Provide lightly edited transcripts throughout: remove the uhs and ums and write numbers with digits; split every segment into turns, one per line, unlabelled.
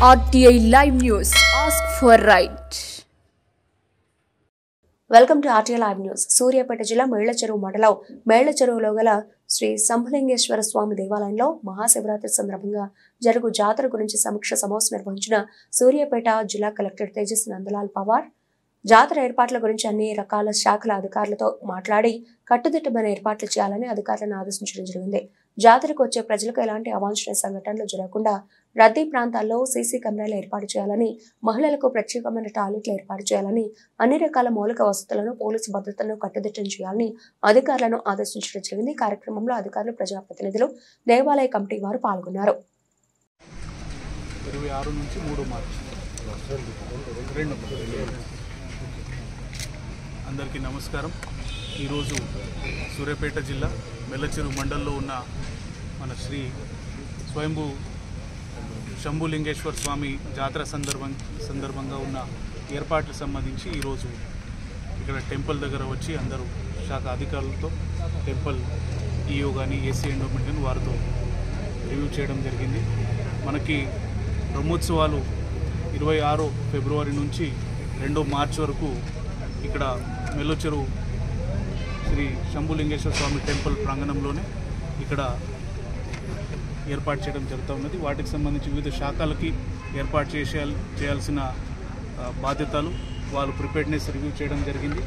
RTI Live News. Ask for right.
Welcome to RTI Live News. Suryapet జిల్లా మేళ్లచెరువు మండలం మేళ్లచెరువులో గల శ్రీ సంభలింగేశ్వర స్వామి దేవాలయంలో మహాశివరాత్రి సందర్భంగా జరుగు జాతర గురించి సమీక్ష సమావేశం నిర్వహించిన సూర్యాపేట జిల్లా కలెక్టర్ తేజస్ నందలాల్ పవార్ జాతర ఏర్పాట్ల గురించి అన్ని రకాల శాఖల అధికారులతో మాట్లాడి కట్టుదిట్టమైన ఏర్పాట్లు చేయాలని అధికారులను ఆదేశించడం జరిగింది. జాతరకు వచ్చే ప్రజలకు ఎలాంటి అవాంఛనీయ సంఘటనలు జరగకుండా రద్దీ ప్రాంతాల్లో సీసీ కెమెరాలు ఏర్పాటు చేయాలని, మహిళలకు ప్రత్యేకమైన టాయిలెట్లు ఏర్పాటు చేయాలని, అన్ని రకాల మౌలిక వసతులను, పోలీసు భద్రతను కట్టుదిట్టం చేయాలని అధికారులను ఆదేశించడం జరిగింది. ఈ కార్యక్రమంలో అధికారులు, ప్రజాప్రతినిధులు, దేవాలయ కమిటీ వారు పాల్గొన్నారు.
26 నుంచి 3 మార్చి అందరికీ నమస్కారం. ఈరోజు సూర్యాపేట జిల్లా మేళ్లచెరువు మండలంలో ఉన్న మన శ్రీ స్వయంభూ శంభులింగేశ్వర స్వామి జాతర సందర్భంగా ఉన్న ఏర్పాట్లకు సంబంధించి ఈరోజు ఇక్కడ టెంపుల్ దగ్గర వచ్చి అందరూ శాఖ అధికారులతో, టెంపుల్ ఈఓ కానీ, ఏసీ ఎండోమెంట్ కానీ వారితో రివ్యూ చేయడం జరిగింది. మనకి బ్రహ్మోత్సవాలు 26 ఫిబ్రవరి నుంచి 2 మార్చి వరకు ఇక్కడ మేళ్లచెరువు శ్రీ శంభులింగేశ్వర స్వామి టెంపుల్ ప్రాంగణంలోనే ఇక్కడ ఏర్పాటు చేయడం జరుగుతూ ఉన్నది. వాటికి సంబంధించి వివిధ శాఖలకి ఏర్పాటు చేయాల్సిన బాధ్యతలు వాళ్ళు ప్రిపేర్డ్నెస్ రివ్యూ చేయడం జరిగింది.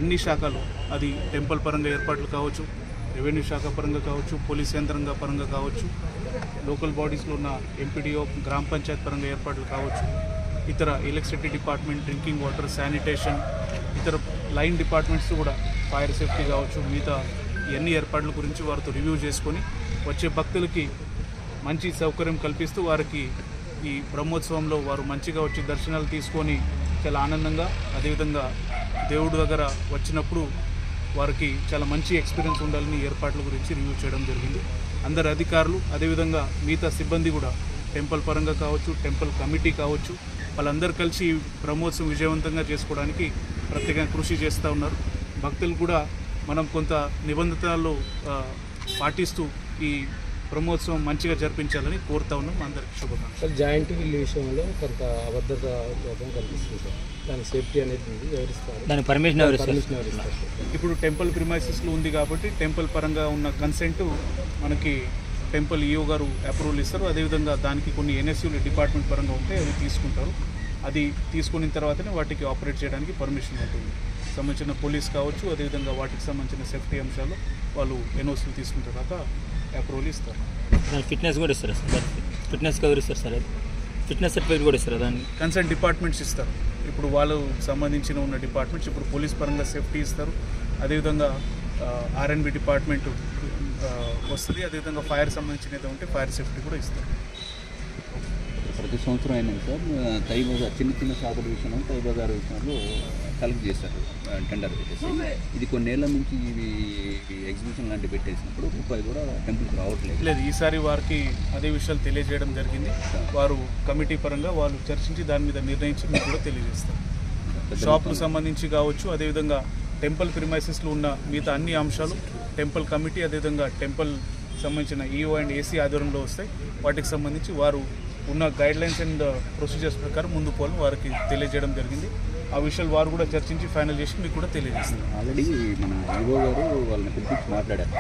అన్ని శాఖలు, అది టెంపుల్ పరంగా ఏర్పాట్లు కావచ్చు, రెవెన్యూ శాఖ పరంగా కావచ్చు, పోలీస్ యంత్రాంగ పరంగా కావచ్చు, లోకల్ బాడీస్లో ఉన్న ఎంపీడీఓ, గ్రామ పంచాయత్ పరంగా ఏర్పాట్లు కావచ్చు, ఇతర electricity department, drinking water, sanitation, ఇతర లైన్ డిపార్ట్మెంట్స్ కూడా, ఫైర్ సేఫ్టీ కావచ్చు, మిగతా ఇవన్నీ ఏర్పాట్ల గురించి వారితో రివ్యూ చేసుకొని వచ్చే భక్తులకి మంచి సౌకర్యం కల్పిస్తూ వారికి ఈ బ్రహ్మోత్సవంలో వారు మంచిగా వచ్చి దర్శనాలు తీసుకొని చాలా ఆనందంగా, అదేవిధంగా దేవుడి దగ్గర వచ్చినప్పుడు వారికి చాలా మంచి ఎక్స్పీరియన్స్ ఉండాలని ఏర్పాట్ల గురించి రివ్యూ చేయడం జరిగింది. అందరు అధికారులు, అదేవిధంగా మిగతా సిబ్బంది కూడా టెంపుల్ పరంగా కావచ్చు, టెంపుల్ కమిటీ కావచ్చు, వాళ్ళందరూ కలిసి ఈ బ్రహ్మోత్సవం విజయవంతంగా చేసుకోవడానికి ప్రత్యేకంగా కృషి చేస్తూ ఉన్నారు. భక్తులు కూడా మనం కొంత నిబంధనలు పాటిస్తూ ఈ బ్రహ్మోత్సవం మంచిగా జరిపించాలని కోరుతా ఉన్నాం. అందరికీ శుభాకాంక్షలు.
జాయింట్ వీల్ విషయంలో కొంత అభద్రత లోపం కల్పిస్తుంది సార్. దాని సేఫ్టీ అనేది వివరిస్తారు, దాని పర్మిషన్ ఎవరిస్తారు?
ఇప్పుడు టెంపుల్ ప్రిమైసెస్లో ఉంది కాబట్టి టెంపుల్ పరంగా ఉన్న కన్సెంట్ మనకి టెంపుల్ ఈఓ గారు అప్రూవల్ ఇస్తారు. అదేవిధంగా దానికి కొన్ని ఎన్ఎస్యూలు డిపార్ట్మెంట్ పరంగా ఉంటే అవి తీసుకుంటారు. అది తీసుకున్న తర్వాతనే వాటికి ఆపరేట్ చేయడానికి పర్మిషన్ ఉంటుంది. సంబంధించిన పోలీస్ కావచ్చు, అదేవిధంగా వాటికి సంబంధించిన సేఫ్టీ అంశాలు వాళ్ళు ఎన్ఓసీలు తీసుకున్న తర్వాత అప్రూవల్ ఇస్తారు.
ఫిట్నెస్ కూడా ఇస్తారు సార్, ఫిట్నెస్ కవర్ ఇస్తారు సార్, ఫిట్నెస్ సర్టిఫికేట్ కూడా ఇస్తారు. దాన్ని
కన్సర్న్ డిపార్ట్మెంట్స్ ఇస్తారు. ఇప్పుడు వాళ్ళు సంబంధించిన ఉన్న డిపార్ట్మెంట్స్ ఇప్పుడు పోలీస్ పరంగా సేఫ్టీ ఇస్తారు, అదేవిధంగా ఆర్ఎన్బి డిపార్ట్మెంట్ వస్తుంది, అదేవిధంగా ఫైర్ సంబంధించినది ఉంటే ఫైర్ సేఫ్టీ కూడా ఇస్తారు.
ప్రతి సంవత్సరం అయినా సార్ తై బజార్ చిన్న షాపుల విషయంలో తై బజార్ విషయంలో కలెక్ట్ చేస్తారు టెండర్ పెట్టేసి. ఇది కొన్నేళ్ల నుంచి ఇవి ఎగ్జిబిషన్ లాంటివి పెట్టేసినప్పుడు రూపాయి కూడా టెంపుల్కి రావట్లేదు.
లేదు, ఈసారి వారికి అదే విషయాలు తెలియజేయడం జరిగింది. వారు కమిటీ పరంగా వాళ్ళు చర్చించి దాని మీద నిర్ణయించి మీకు కూడా తెలియజేస్తారు. షాపులకు సంబంధించి కావచ్చు, అదేవిధంగా టెంపుల్ ప్రిమైసెస్లో ఉన్న మిగతా అన్ని అంశాలు టెంపుల్ కమిటీ, అదేవిధంగా టెంపుల్ సంబంధించిన ఈఓ అండ్ ఏసీ ఆధ్వర్యంలో వస్తాయి. వాటికి సంబంధించి వారు ఉన్న గైడ్లైన్స్ అండ్ ప్రొసీజర్స్ ప్రకారం ముందు పోవాలని వారికి తెలియజేయడం జరిగింది. ఆ విషయాలు వారు కూడా చర్చించి ఫైనల్ చేసి మీకు కూడా తెలియజేస్తారు.
ఆల్రెడీ మన ఈఓ గారు వాళ్ళని పిలిపించి మాట్లాడారు.